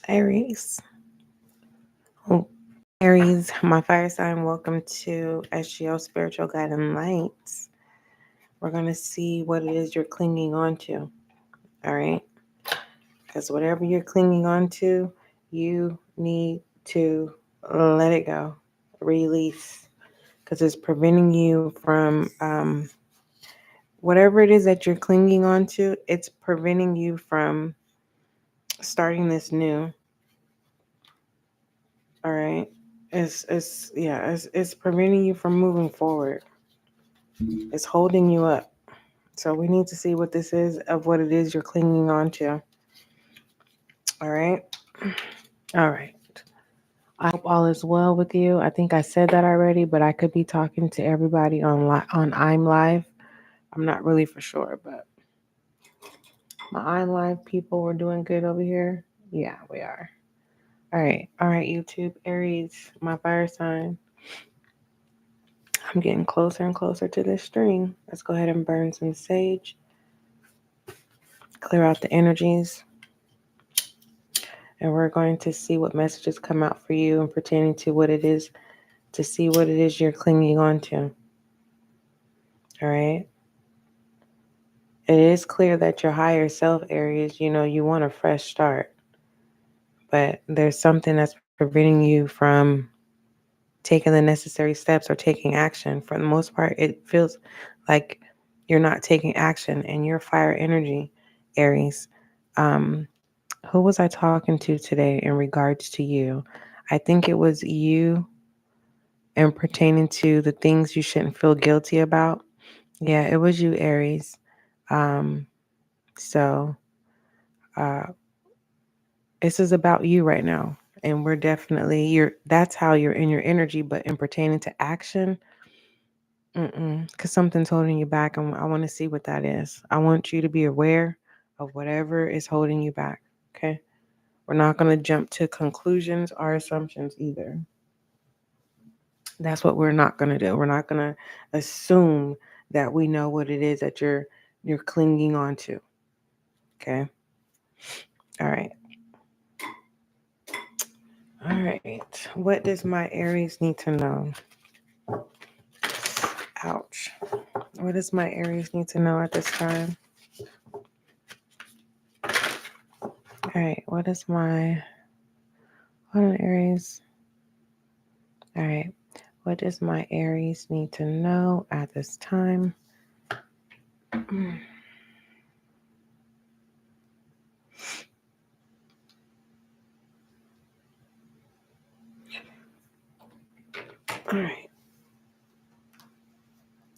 Aries. Oh, Aries, my fire sign, welcome to SGL Spiritual Guiding Light. We're going to see what it is you're clinging on to. All right? Because whatever you're clinging on to, you need to let it go, release. Because it's preventing you from whatever it is that you're clinging on to, it's preventing you from starting this new. All right? It's preventing you from moving forward. It's holding you up. So we need to see what this is of what it is you're clinging on to. All right. All right. I hope all is well with you. I think I said that already, but I could be talking to everybody on I'm Live. I'm not really for sure, but my I'm Live people, we're doing good over here. Yeah, we are. All right. All right, YouTube. Aries, my fire sign. I'm getting closer and closer to this string. Let's go ahead and burn some sage. Clear out the energies. And we're going to see what messages come out for you and pertaining to what it is, to see what it is you're clinging on to. All right. It is clear that your higher self, Aries, you want a fresh start, but there's something that's preventing you from taking the necessary steps or taking action. For the most part, it feels like you're not taking action and you're fire energy, Aries. Who was I talking to today in regards to you? I think it was you and pertaining to the things you shouldn't feel guilty about. Yeah, it was you, Aries. Um, so uh, this is about you right now. And we're definitely, that's how you're in your energy, but in pertaining to action, because something's holding you back. And I want to see what that is. I want you to be aware of whatever is holding you back. Okay. We're not going to jump to conclusions or assumptions either. That's what we're not going to do. We're not going to assume that we know what it is that you're clinging on to. Okay? All right. All right. What does my Aries need to know? Ouch. What does my Aries need to know at this time? All right. Hold on, Aries. All right. What does my Aries need to know at this time? All right.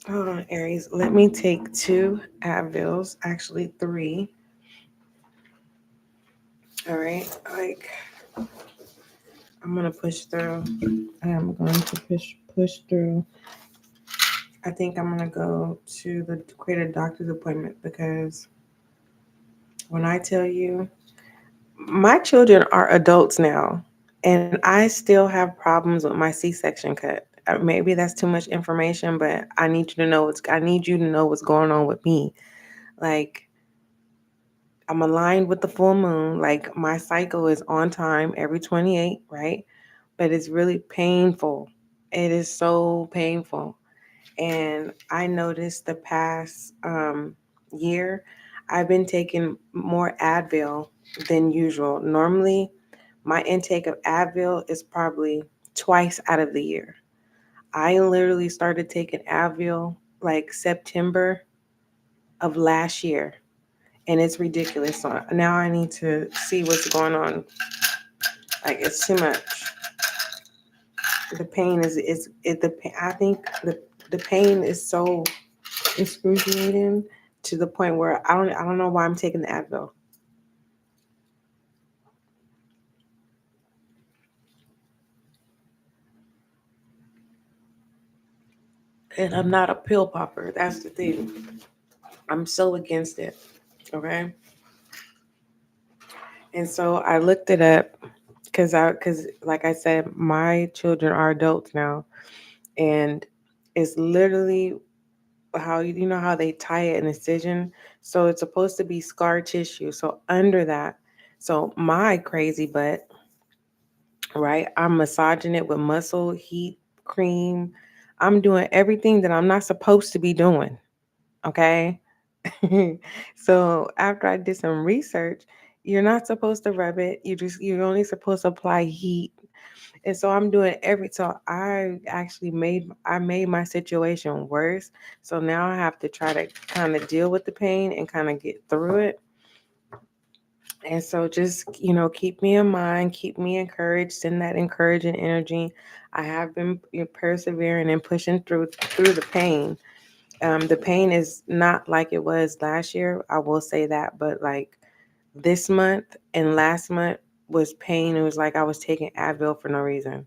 Hold on, Aries. Let me take 2 Advils, actually 3. All right. I'm gonna push through. I am going to push through. I think I'm gonna go to create a doctor's appointment because when I tell you, my children are adults now, and I still have problems with my C-section cut. Maybe that's too much information, but I need you to know what's going on with me. Like, I'm aligned with the full moon. Like, my cycle is on time every 28, right? But it's really painful. It is so painful. And I noticed the past year, I've been taking more Advil than usual. Normally, my intake of Advil is probably twice out of the year. I literally started taking Advil like September of last year, and it's ridiculous. So now I need to see what's going on. Like, it's too much. The pain is it the I think the pain is so excruciating to the point where I don't know why I'm taking the Advil. And I'm not a pill popper. That's the thing. I'm so against it. Okay. And so I looked it up because like I said, my children are adults now, and it's literally how you know how they tie it in incision. So it's supposed to be scar tissue. So under that, So my crazy butt, right? I'm massaging it with muscle, heat, cream. I'm doing everything that I'm not supposed to be doing. Okay. So after I did some research, you're not supposed to rub it. You're only supposed to apply heat. And so I'm doing so I made my situation worse. So now I have to try to kind of deal with the pain and kind of get through it. And so just, keep me in mind, keep me encouraged, send that encouraging energy. I have been persevering and pushing through the pain. The pain is not like it was last year, I will say that, but like this month and last month was pain. It was like I was taking Advil for no reason.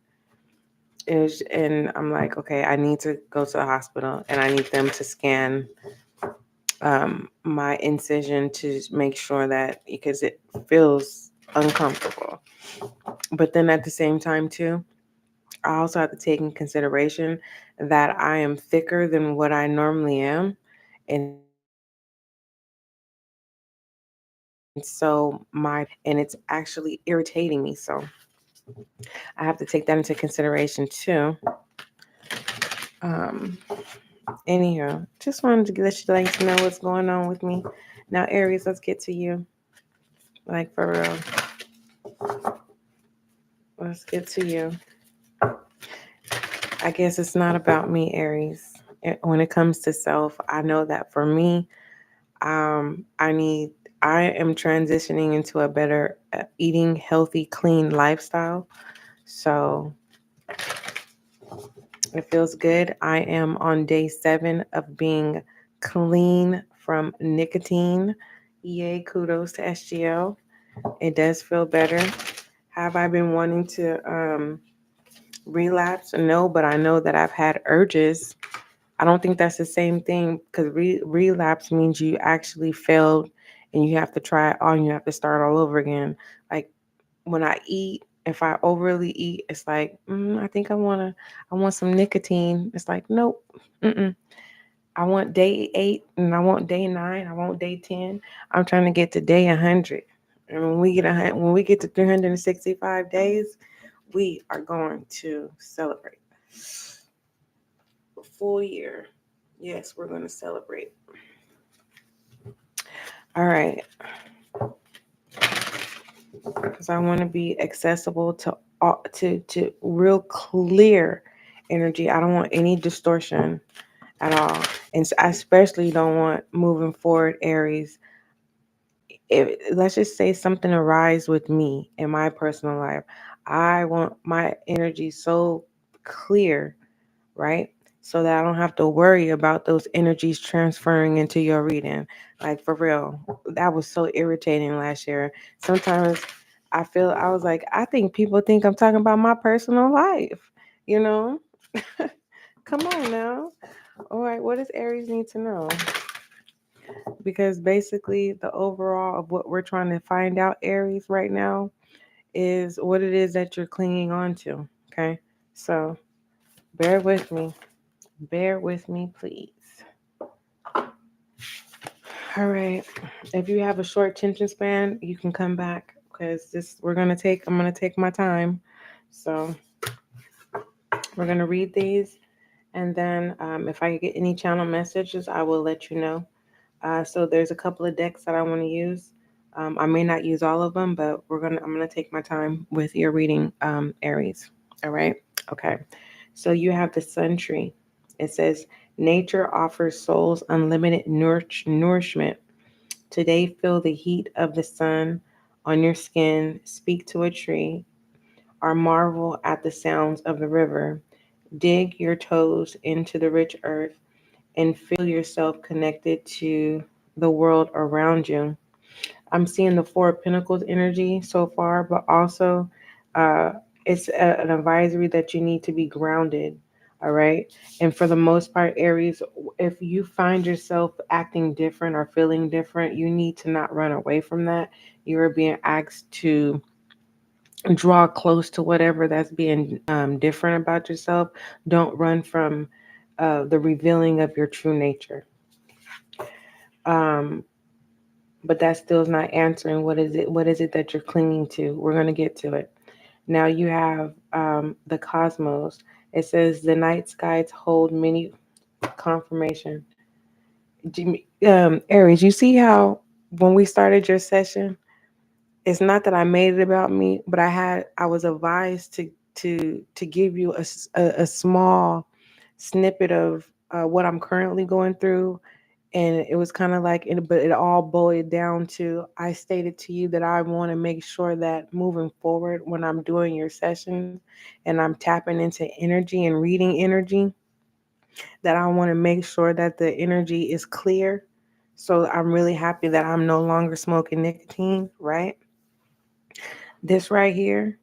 And I'm like, okay, I need to go to the hospital and I need them to scan my incision to make sure that, because it feels uncomfortable. But then at the same time, too, I also have to take in consideration that I am thicker than what I normally am. And so and it's actually irritating me. So I have to take that into consideration too. Um, Anyhow, just wanted to let you know what's going on with me. Now, Aries, let's get to you. Like for real. Let's get to you. I guess it's not about me, Aries. When it comes to self, I know that for me, um, I need. I am transitioning into a better eating healthy, clean lifestyle. So it feels good. I am on day 7 of being clean from nicotine. Yay, kudos to SGL. It does feel better. Have I been wanting to relapse? No, but I know that I've had urges. I don't think that's the same thing, because relapse means you actually failed and you have to try it all and you have to start all over again. Like when I eat, if I overly eat, it's like, I think I want some nicotine. It's like, nope. Mm-mm. I want day 8 and I want day 9. I want day 10. I'm trying to get to day 100. And when we get to 365 days, we are going to celebrate a full year. Yes, we're going to celebrate. All right, because I want to be accessible to real clear energy. I don't want any distortion at all, and I especially don't want moving forward, Aries. Let's just say something arise with me in my personal life. I want my energy so clear, right? So that I don't have to worry about those energies transferring into your reading. Like for real, that was so irritating last year. Sometimes I was like, I think people think I'm talking about my personal life, you know? Come on now. All right, what does Aries need to know? Because basically the overall of what we're trying to find out, Aries, right now is what it is that you're clinging on to. Okay, so bear with me, please. All right, if you have a short attention span, you can come back, because I'm gonna take my time. So we're gonna read these, and then if I get any channel messages, I will let you know. So there's a couple of decks that I want to use. I may not use all of them, but I'm gonna take my time with your reading, Aries. All right. Okay. So you have the Sun Tree. It says nature offers souls unlimited nourishment. Today, feel the heat of the sun on your skin. Speak to a tree, or marvel at the sounds of the river. Dig your toes into the rich earth and feel yourself connected to the world around you. I'm seeing the Four of Pentacles energy so far, but also uh, an advisory that you need to be grounded. All right. And for the most part, Aries, if you find yourself acting different or feeling different, you need to not run away from that. You are being asked to draw close to whatever that's being different about yourself. Don't run from the revealing of your true nature. Um, but that still is not answering what is it that you're clinging to. We're going to get to it. Now you have the cosmos. It says the night skies hold many confirmation. Aries, you see how when we started your session, it's not that I made it about me, but I was advised to give you a small snippet of what I'm currently going through, and it was kind of like but it all boiled down to, I stated to you that I want to make sure that moving forward, when I'm doing your sessions and I'm tapping into energy and reading energy, that I want to make sure that the energy is clear. So I'm really happy that I'm no longer smoking nicotine, right? This right here,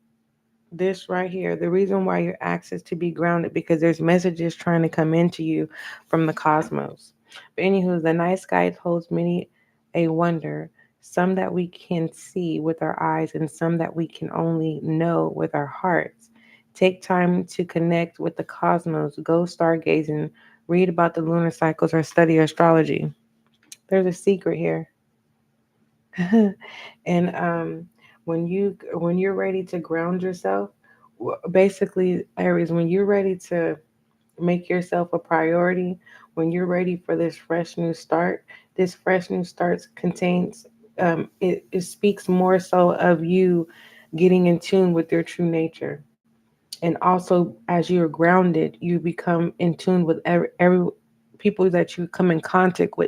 the reason why you're access to be grounded, because there's messages trying to come into you from the cosmos. But anywho, the night sky holds many a wonder, some that we can see with our eyes and some that we can only know with our hearts. Take time to connect with the cosmos, go stargazing, read about the lunar cycles, or study astrology. There's a secret here. And when you're ready to ground yourself, basically, Aries, when you're ready to make yourself a priority, when you're ready for this fresh new start, this fresh new start contains it speaks more so of you getting in tune with your true nature. And also, as you're grounded, you become in tune with every people that you come in contact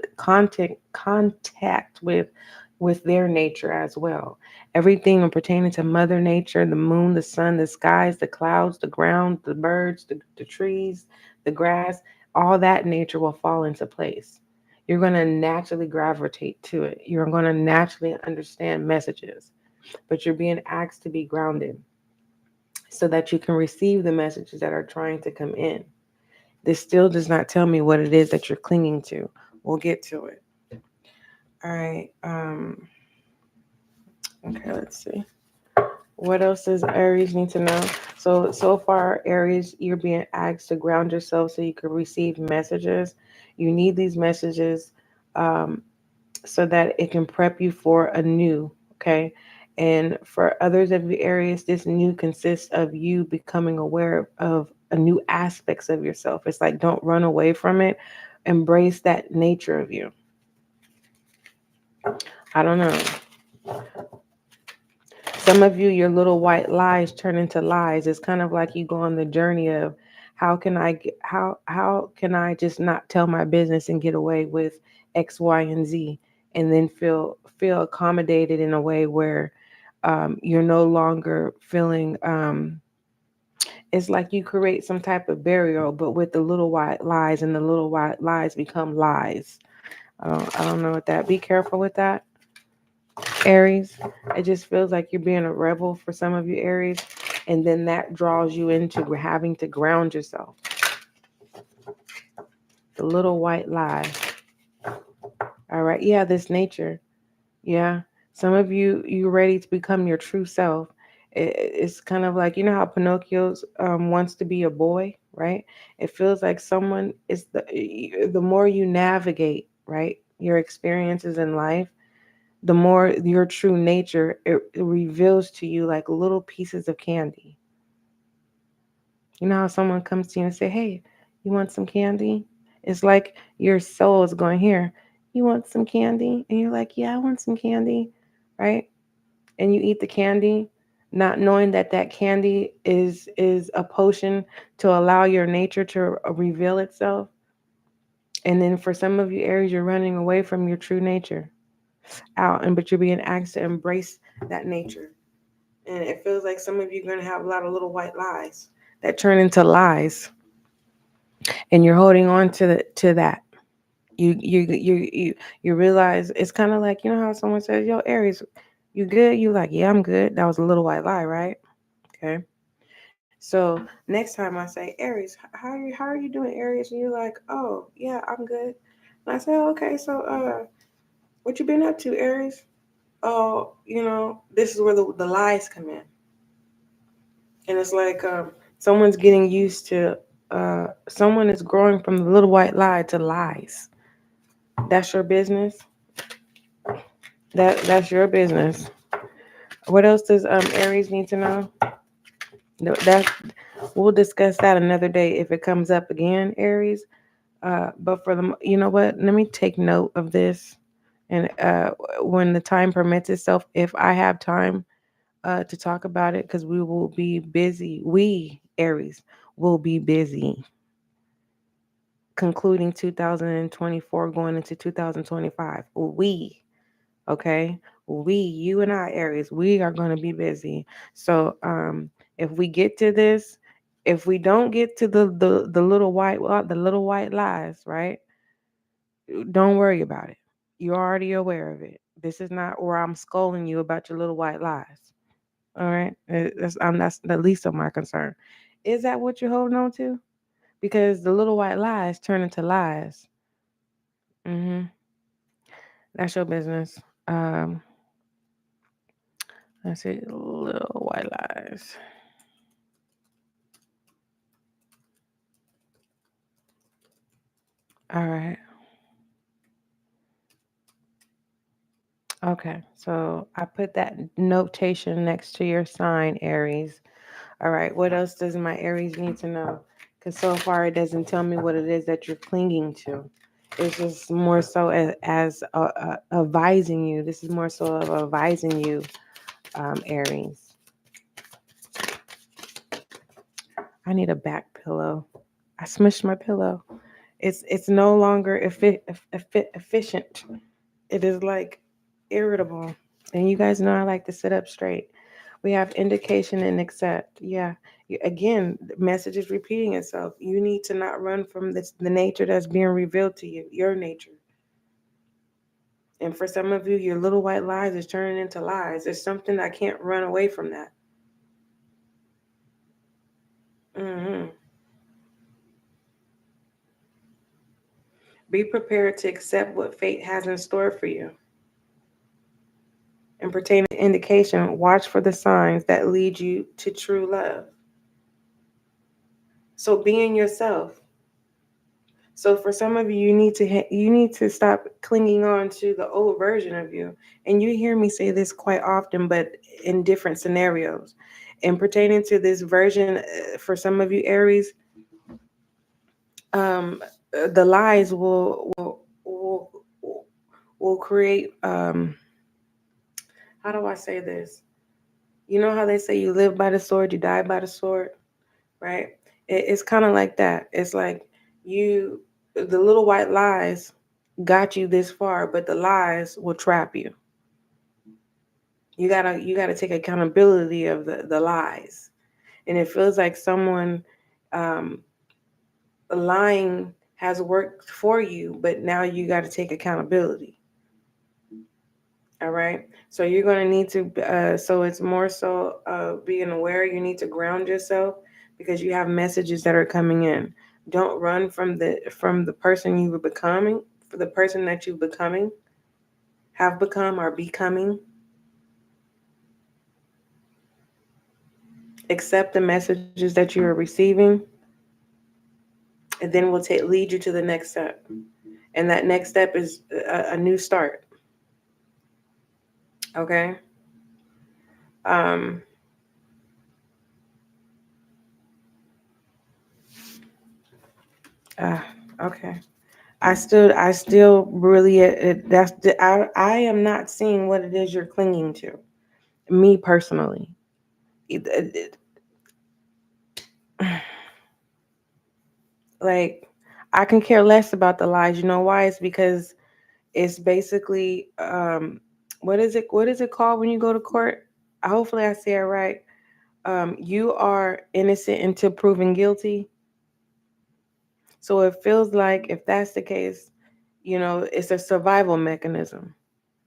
with their nature as well. Everything pertaining to Mother Nature, the moon, the sun, the skies, the clouds, the ground, the birds, the trees, the grass, all that nature will fall into place. You're going to naturally gravitate to it. You're going to naturally understand messages, but you're being asked to be grounded so that you can receive the messages that are trying to come in. This still does not tell me what it is that you're clinging to. We'll get to it. All right. Okay, let's see. What else does Aries need to know? So far, Aries, you're being asked to ground yourself so you can receive messages. You need these messages um, so that it can prep you for a new, okay? And for others of the Aries, this new consists of you becoming aware of a new aspects of yourself. It's like, don't run away from it. Embrace that nature of you. I don't know. Some of you, your little white lies turn into lies. It's kind of like you go on the journey of how can I just not tell my business and get away with X, Y, and Z, and then feel accommodated in a way where you're no longer feeling. It's like you create some type of barrier, but with the little white lies, and the little white lies become lies. I don't know what that. Be careful with that. Aries, it just feels like you're being a rebel for some of you Aries, and then that draws you into having to ground yourself. The little white lie. All right, yeah, this nature. Yeah, some of you ready to become your true self. It's kind of like, you know how Pinocchio's wants to be a boy, right? It feels like someone is the more you navigate, right, your experiences in life, the more your true nature it reveals to you like little pieces of candy. You know how someone comes to you and say, "Hey, you want some candy?" It's like your soul is going, "Here, you want some candy?" And you're like, "Yeah, I want some candy," right? And you eat the candy, not knowing that that candy is a potion to allow your nature to reveal itself. And then for some of you Aries, you're running away from your true nature out, and but you're being asked to embrace that nature. And it feels like some of you are going to have a lot of little white lies that turn into lies, and you're holding on to that. You realize it's kind of like, you know how someone says, "Yo, Aries, you good?" You like, "Yeah, I'm good." That was a little white lie, right? Okay. So next time I say, "Aries, how are you doing, Aries?" And you're like, "Oh, yeah, I'm good." And I say, "Oh, okay, so what you been up to, Aries?" "Oh, this is where the lies come in." And it's like someone's getting used to someone is growing from the little white lie to lies. That's your business. That's your business. What else does Aries need to know? That we'll discuss that another day if it comes up again, Aries. But for the, you know what? Let me take note of this, and when the time permits itself, if I have time to talk about it, because we will be busy. We Aries will be busy concluding 2024, going into 2025. Okay, you and I, Aries, we are going to be busy. So if we get to this, if we don't get to the little white, well, the little white lies, right? Don't worry about it. You're already aware of it. This is not where I'm scolding you about your little white lies. All right, that's the least of my concern. Is that what you're holding on to? Because the little white lies turn into lies. Mm-hmm. That's your business. Let's see, little white lies. All right. Okay. So I put that notation next to your sign, Aries. All right. What else does my Aries need to know? Because so far it doesn't tell me what it is that you're clinging to. It's just more so as advising you. This is more so of advising you, Aries. I need a back pillow. I smushed my pillow. It's no longer efficient. It is like irritable. And you guys know I like to sit up straight. We have indication and accept. Yeah. Again, the message is repeating itself. You need to not run from the nature that's being revealed to you, your nature. And for some of you, your little white lies is turning into lies. There's something I can't run away from that. Hmm. Be prepared to accept what fate has in store for you. And pertaining to indication, watch for the signs that lead you to true love. So being yourself. So for some of you, you need to stop clinging on to the old version of you. And you hear me say this quite often, but in different scenarios. And pertaining to this version, for some of you Aries, the lies will create. How do I say this? You know how they say you live by the sword, you die by the sword, right? It's kind of like that. It's like you, the little white lies got you this far, but the lies will trap you. You gotta take accountability of the lies, and it feels like someone um, lying has worked for you, but now you got to take accountability. All right. So you're going to need to, so it's more so being aware. You need to ground yourself because you have messages that are coming in. Don't run from the person you were becoming, for the person that you're becoming, have become, or becoming. Accept the messages that you are receiving, and then we'll lead you to the next step. And that next step is a new start. Okay. Um, uh, okay. I still really, I am not seeing what it is you're clinging to. Me personally, like I can care less about the lies. You know why? It's because it's basically, what is it? What is it called when you go to court? Hopefully, I say it right. You are innocent until proven guilty. So it feels like if that's the case, it's a survival mechanism.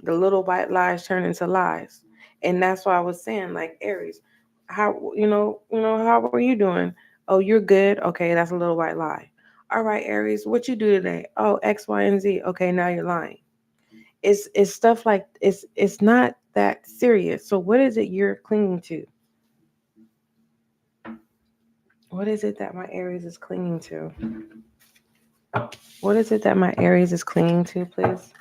The little white lies turn into lies. And that's why I was saying, like, Aries, how are you doing? Oh, you're good. Okay, that's a little white lie. All right, Aries, what you do today? Oh, X, Y, and Z. Okay, now you're lying. It's stuff like it's not that serious. So what is it you're clinging to? What is it that my Aries is clinging to? What is it that my Aries is clinging to, please?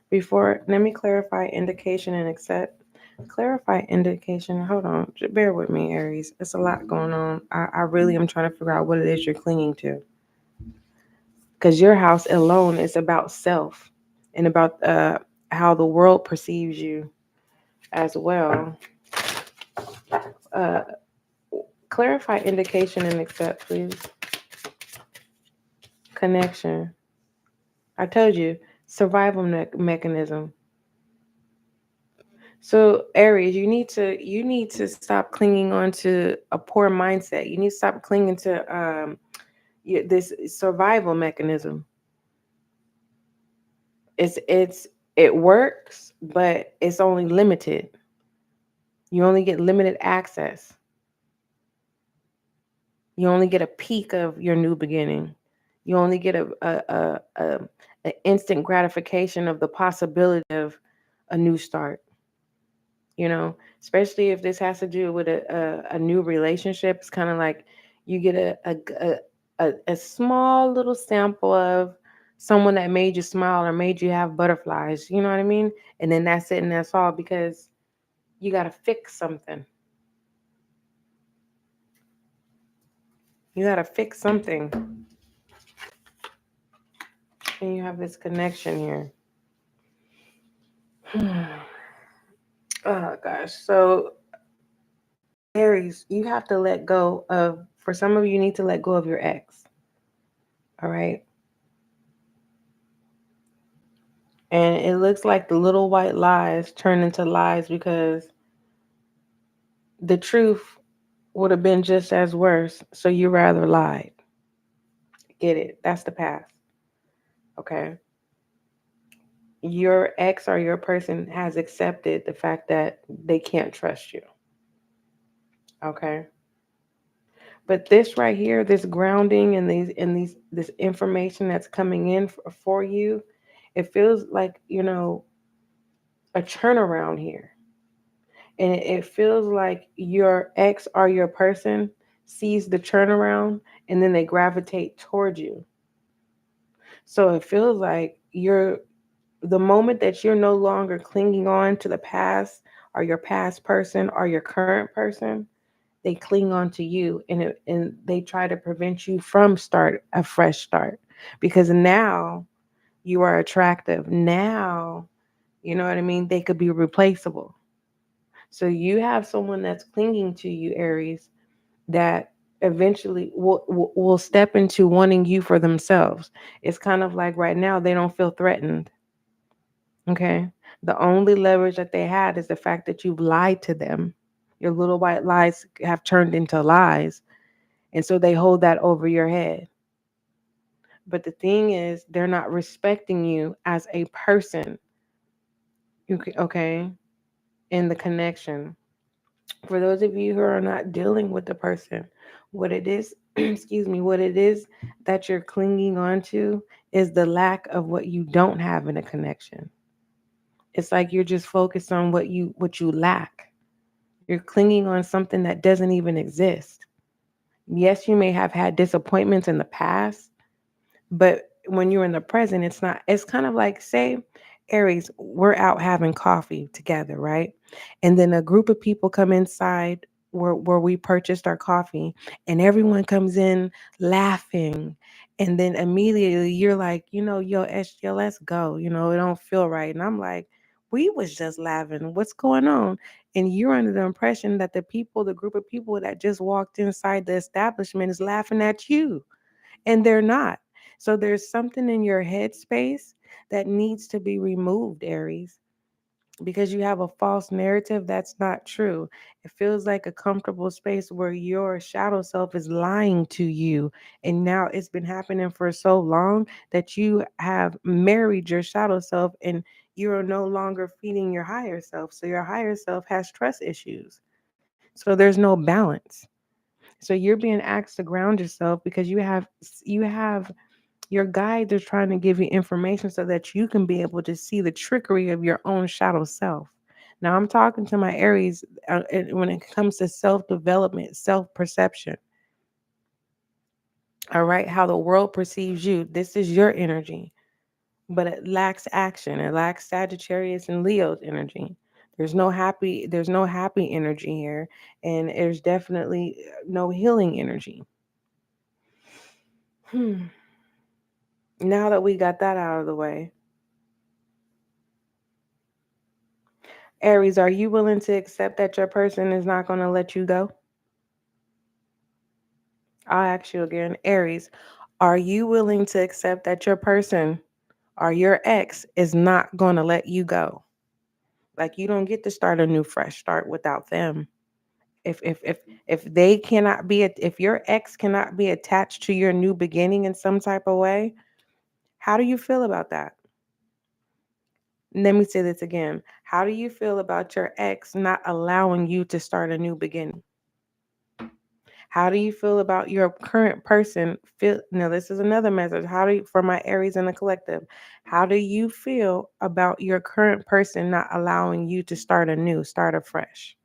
Before, let me clarify indication and accept. Clarify indication. Hold on. Bear with me, Aries. It's a lot going on. I really am trying to figure out what it is you're clinging to. Because your house alone is about self and about how the world perceives you as well. Uh, Clarify indication and accept, please. Connection. I told you, survival mechanism. So Aries, you need to stop clinging on to a poor mindset. You need to stop clinging to this survival mechanism. It works, but it's only limited. You only get limited access. You only get a peak of your new beginning. You only get a instant gratification of the possibility of a new start. Especially if this has to do with a new relationship. It's kind of like you get a small little sample of someone that made you smile or made you have butterflies. You know what I mean? And then that's it and that's all, because you got to fix something. You got to fix something. And you have this connection here. Oh gosh. So Aries, you have to let go of, for some of you, you need to let go of your ex. All right. And it looks like the little white lies turn into lies because the truth would have been just as worse. So you rather lied. Get it? That's the past. Okay. Your ex or your person has accepted the fact that they can't trust you. Okay. But this right here, this grounding and this information that's coming in for you, it feels like, a turnaround here. And it feels like your ex or your person sees the turnaround and then they gravitate towards you. So it feels like the moment that you're no longer clinging on to the past or your past person or your current person, they cling on to you, and they try to prevent you from start a fresh start, because now you are attractive. Now, you know what I mean? They could be replaceable. So you have someone that's clinging to you, Aries, that eventually will step into wanting you for themselves. It's kind of like right now they don't feel threatened. Okay. The only leverage that they had is the fact that you've lied to them. Your little white lies have turned into lies. And so they hold that over your head. But the thing is, they're not respecting you as a person. Okay. In the connection. For those of you who are not dealing with the person, what it is, excuse me, what it is that you're clinging on to is the lack of what you don't have in a connection. It's like you're just focused on what you lack. You're clinging on something that doesn't even exist. Yes, you may have had disappointments in the past, but when you're in the present, it's not. It's kind of like, say, Aries, we're out having coffee together, right? And then a group of people come inside where we purchased our coffee, and everyone comes in laughing. And then immediately you're like, yo, SGL, let's go. It don't feel right. And I'm like, we was just laughing. What's going on? And you're under the impression that the group of people that just walked inside the establishment is laughing at you, and they're not. So there's something in your headspace that needs to be removed, Aries, because you have a false narrative that's not true. It feels like a comfortable space where your shadow self is lying to you. And now it's been happening for so long that you have married your shadow self, and you're no longer feeding your higher self. So your higher self has trust issues. So there's no balance. So you're being asked to ground yourself because you have your guides are trying to give you information so that you can be able to see the trickery of your own shadow self. Now I'm talking to my Aries when it comes to self-development, self-perception. All right, how the world perceives you. This is your energy. but it lacks action. It lacks Sagittarius and Leo's energy. There's no happy energy here, and there's definitely no healing energy. Now that we got that out of the way, Aries, are you willing to accept that your person is not going to let you go? I'll ask you again. Aries, are you willing to accept that your person or your ex is not going to let you go? Like, you don't get to start a new fresh start without them. If they cannot be, if your ex cannot be attached to your new beginning in some type of way, how do you feel about that? Let me say this again. How do you feel about your ex not allowing you to start a new beginning? How do you feel about your current person? Feel now, this is another message. How do you, for my Aries in the collective, how do you feel about your current person not allowing you to start anew, start afresh?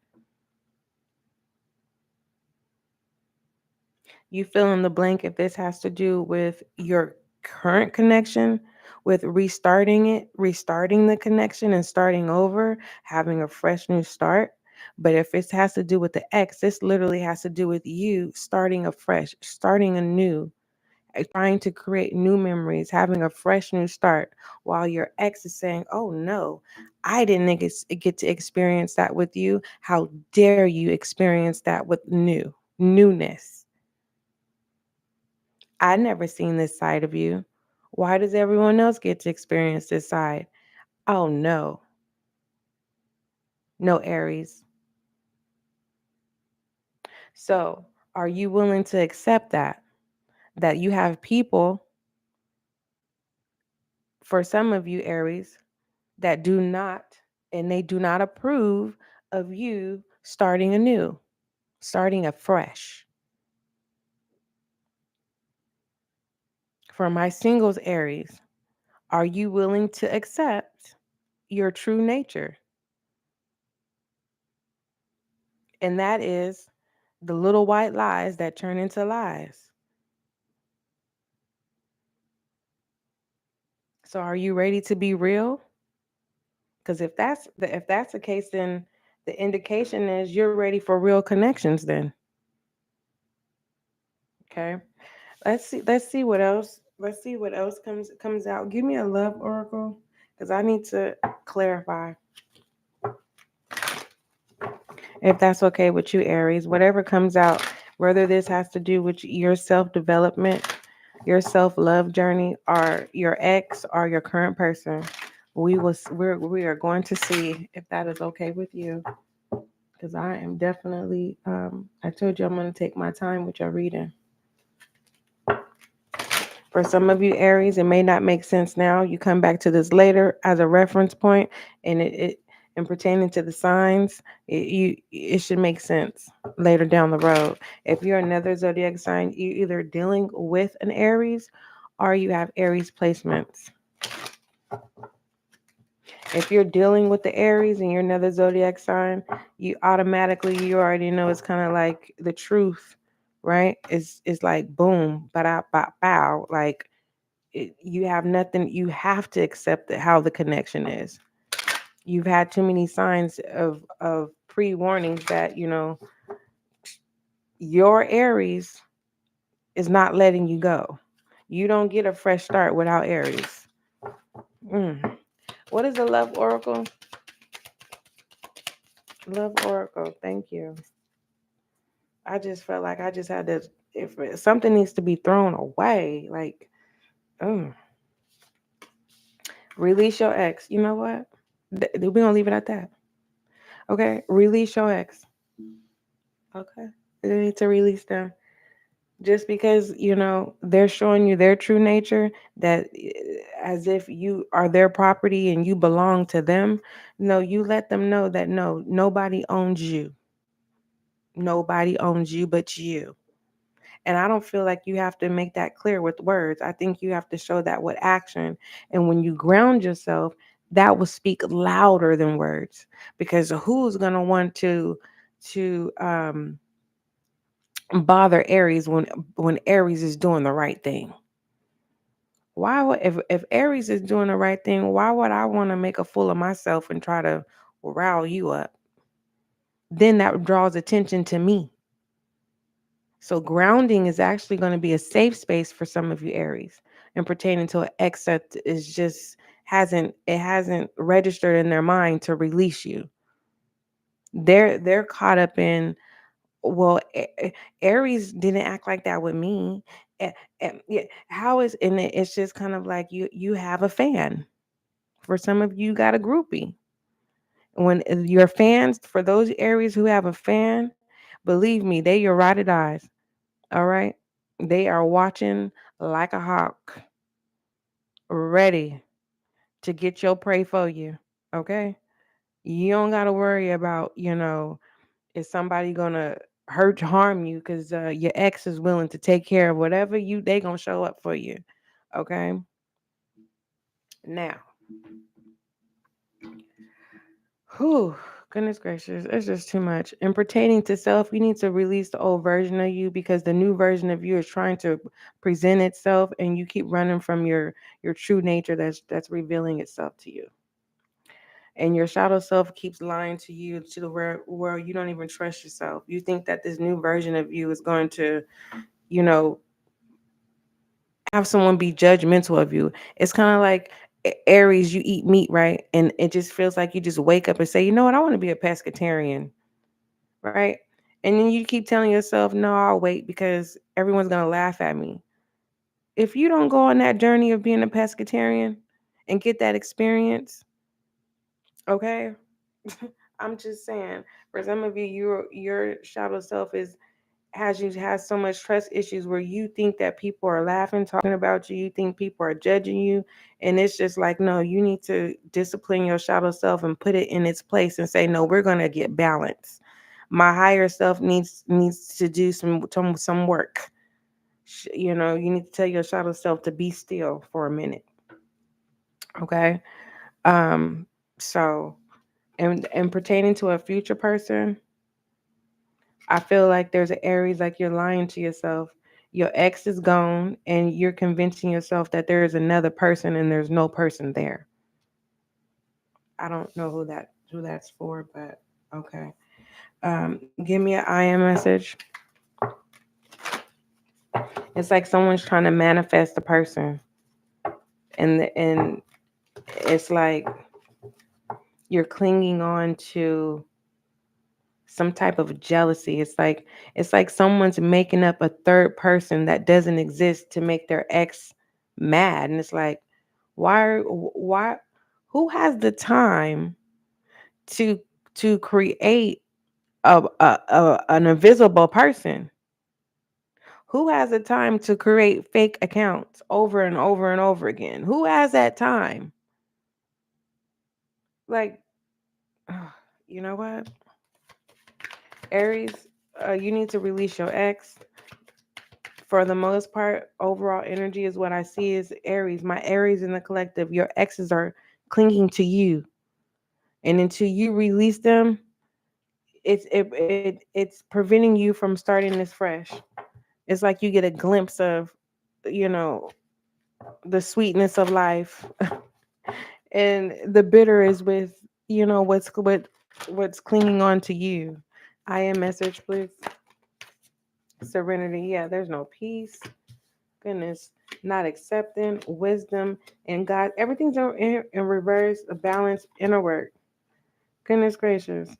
You fill in the blank if this has to do with your current connection, with restarting it, restarting the connection and starting over, having a fresh new start. But if it has to do with the ex, this literally has to do with you starting afresh, starting anew, trying to create new memories, having a fresh new start, while your ex is saying, oh no, I didn't get to experience that with you. How dare you experience that with newness? I never seen this side of you. Why does everyone else get to experience this side? Oh no, no Aries. So are you willing to accept that you have people, for some of you Aries, that do not, and they do not approve of you starting anew, starting afresh? For my singles Aries, are you willing to accept your true nature? And that is the little white lies that turn into lies. So are you ready to be real? Because if that's the case, then the indication is you're ready for real connections then. Okay. Let's see what else. Let's see what else comes out. Give me a love oracle, because I need to clarify. If that's okay with you, Aries, whatever comes out, whether this has to do with your self-development, your self-love journey, or your ex or your current person, we are going to see if that is okay with you. Because I am definitely, I told you I'm going to take my time with your reading. For some of you Aries, it may not make sense now. You come back to this later as a reference point, and it and pertaining to the signs, it should make sense later down the road. If you're another zodiac sign, you're either dealing with an Aries or you have Aries placements. If you're dealing with the Aries and you're another zodiac sign, you already know it's kind of like the truth, right? It's like boom, bow. Like you have nothing. You have to accept how the connection is. You've had too many signs of pre-warnings that your Aries is not letting you go. You don't get a fresh start without Aries. What is the love oracle? Love oracle. Thank you. I just felt like I just had to. If something needs to be thrown away, like, release your ex. You know what? We're gonna leave it at that. Okay, release your ex. Okay, you need to release them. Just because they're showing you their true nature, that as if you are their property and you belong to them. No, you let them know that no, nobody owns you. Nobody owns you but you. And I don't feel like you have to make that clear with words. I think you have to show that with action. And when you ground yourself, that will speak louder than words. Because who's gonna want to bother Aries when Aries is doing the right thing? Why would if Aries is doing the right thing, why would I want to make a fool of myself and try to rile you up? Then that draws attention to me. So grounding is actually going to be a safe space for some of you Aries, and pertaining to an ex that is just hasn't registered in their mind to release you. They're caught up in, well, Aries didn't act like that with me. Yeah, how is, and it's just kind of like you have a fan. For some of you, got a groupie. When your fans, for those Aries who have a fan, believe me, they your rotted eyes. All right, they are watching like a hawk, ready to get your prey for you. Okay, you don't got to worry about, is somebody gonna harm you, because your ex is willing to take care of whatever they gonna show up for you. Okay, now, whew, goodness gracious, it's just too much. And pertaining to self, you need to release the old version of you, because the new version of you is trying to present itself, and you keep running from your true nature that's revealing itself to you. And your shadow self keeps lying to you to the where you don't even trust yourself. You think that this new version of you is going to, you know, have someone be judgmental of you. It's kind of like Aries, you eat meat, right? And it just feels like you just wake up and say, you know what, I want to be a pescatarian, right? And then you keep telling yourself, no, I'll wait because everyone's going to laugh at me. If you don't go on that journey of being a pescatarian and get that experience, okay? I'm just saying, for some of you, your shadow self has so much trust issues where you think that people are laughing, talking about you. You think people are judging you, and it's just like, no, you need to discipline your shadow self and put it in its place and say, no, we're gonna get balance. My higher self needs to do some work. You need to tell your shadow self to be still for a minute. Okay. Um. So, and pertaining to a future person, I feel like there's an Aries, like you're lying to yourself. Your ex is gone and you're convincing yourself that there is another person and there's no person there. I don't know who that's for, but okay. Give me an I am message. It's like someone's trying to manifest a person, and it's like you're clinging on to some type of jealousy. It's like someone's making up a third person that doesn't exist to make their ex mad. And it's like, why who has the time to create an invisible person? Who has the time to create fake accounts over and over and over again? Who has that time? Like, you know what, Aries, you need to release your ex. For the most part, overall energy is what I see is Aries. My Aries in the collective, your exes are clinging to you, and until you release them, it's preventing you from starting this fresh. It's like you get a glimpse of, you know, the sweetness of life, and the bitter is with, what's clinging on to you. I am message, please. Serenity. Yeah, there's no peace. Goodness, not accepting, wisdom, and God. Everything's in reverse, a balance, inner work. Goodness gracious.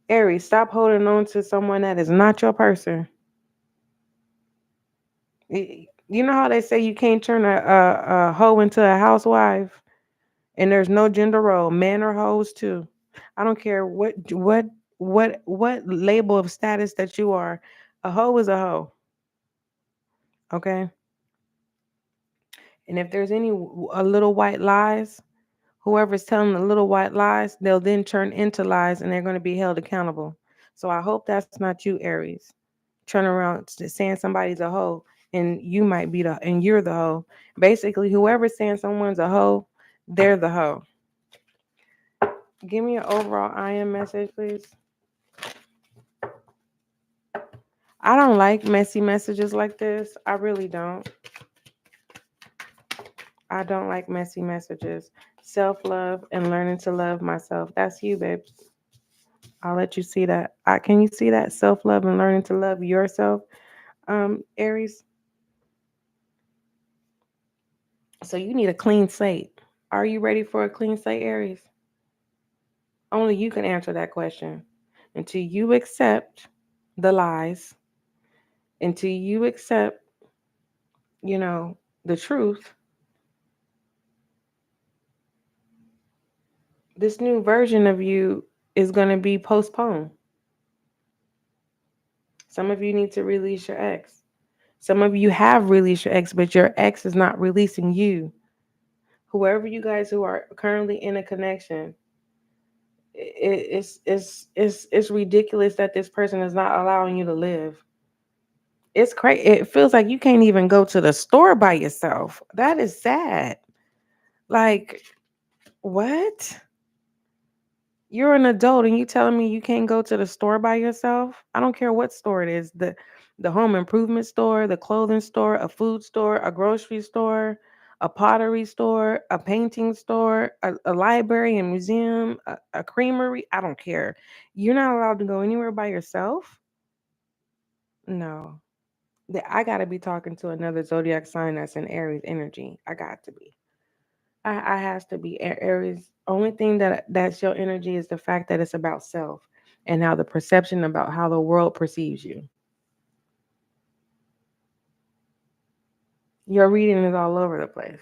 Aries, stop holding on to someone that is not your person. You know how they say you can't turn a hoe into a housewife, and there's no gender role, men or hoes too. I don't care what label of status that you are. A hoe is a hoe. Okay. And if there's any a little white lies, whoever's telling the little white lies, they'll then turn into lies and they're going to be held accountable. So I hope that's not you, Aries. Turn around saying somebody's a hoe and you're the hoe. Basically, whoever's saying someone's a hoe, they're the hoe. Give me an overall I am message, please. I don't like messy messages like this. I really don't. I don't like messy messages. Self-love and learning to love myself. That's you, babes. I'll let you see that. Can you see that? Self-love and learning to love yourself, Aries? So you need a clean slate. Are you ready for a clean slate, Aries? Only you can answer that question. Until you accept the lies, until you accept, the truth, this new version of you is going to be postponed. Some of you need to release your ex. Some of you have released your ex, but your ex is not releasing you. Whoever you guys who are currently in a connection, it's ridiculous that this person is not allowing you to live. It's crazy. It feels like you can't even go to the store by yourself. That is sad. Like, what? You're an adult and you telling me you can't go to the store by yourself? I don't care what store it is. The home improvement store, the clothing store, a food store, a grocery store, a pottery store, a painting store, a library, a museum, a creamery. I don't care. You're not allowed to go anywhere by yourself? No. I got to be talking to another zodiac sign that's in Aries energy. I got to be. I has to be Aries. Only thing that's your energy is the fact that it's about self and how the perception about how the world perceives you. Your reading is all over the place.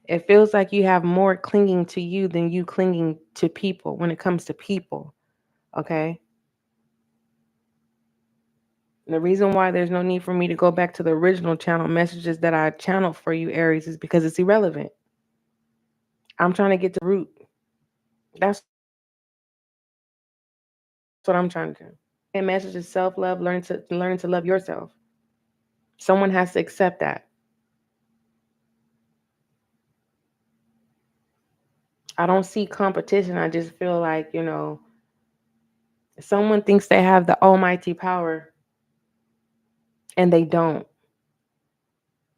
It feels like you have more clinging to you than you clinging to people when it comes to people. Okay. The reason why there's no need for me to go back to the original channel messages that I channeled for you, Aries, is because it's irrelevant. I'm trying to get to the root. That's what I'm trying to do. And message is self-love, learn to love yourself. Someone has to accept that. I don't see competition. I just feel like, someone thinks they have the almighty power and they don't.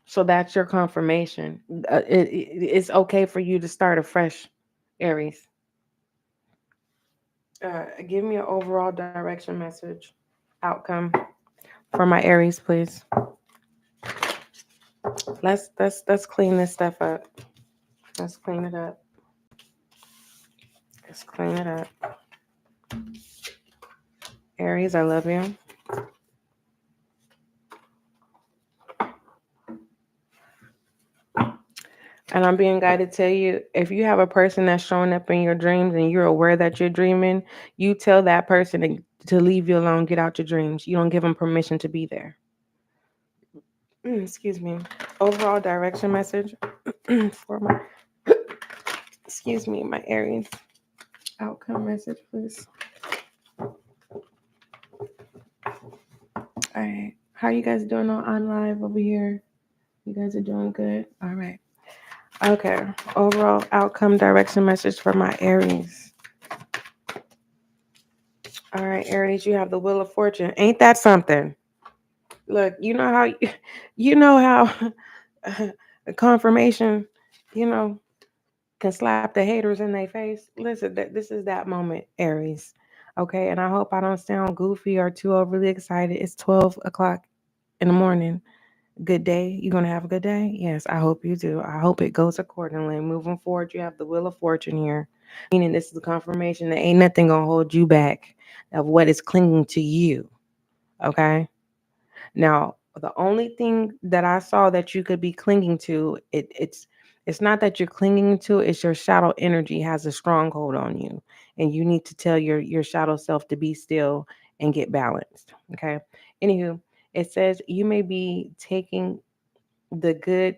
So that's your confirmation. It's okay for you to start afresh, Aries. Give me an overall direction message, outcome for my Aries, please. Let's clean this stuff up. Let's clean it up. Let's clean it up. Aries, I love you. And I'm being guided to tell you, if you have a person that's showing up in your dreams and you're aware that you're dreaming, you tell that person to leave you alone, get out your dreams. You don't give them permission to be there. Excuse me. Overall direction message for my, my Aries. Outcome message, please. All right. How you guys doing on live over here? You guys are doing good? All right. Okay. Overall outcome direction message for my Aries. All right, Aries, you have the Wheel of Fortune. Ain't that something? Look, you know how confirmation, can slap the haters in their face. Listen, this is that moment, Aries. Okay, and I hope I don't sound goofy or too overly excited. It's 12 o'clock in the morning. Good day. You gonna have a good day? Yes, I hope you do. I hope it goes accordingly. Moving forward, you have the Wheel of Fortune here, meaning this is a confirmation that ain't nothing gonna hold you back of what is clinging to you. Okay. Now, the only thing that I saw that you could be clinging to, it's not that you're clinging to, it's your shadow energy has a stronghold on you. And you need to tell your shadow self to be still and get balanced. Okay. Anywho, it says you may be taking the good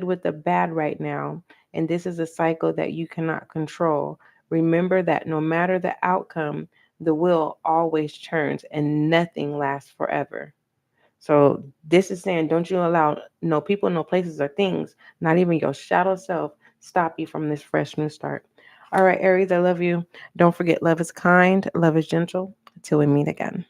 with the bad right now. And this is a cycle that you cannot control. Remember that no matter the outcome, the wheel always turns and nothing lasts forever. So this is saying, don't you allow no people, no places or things, not even your shadow self, stop you from this fresh new start. All right, Aries, I love you. Don't forget, love is kind, love is gentle. Until we meet again.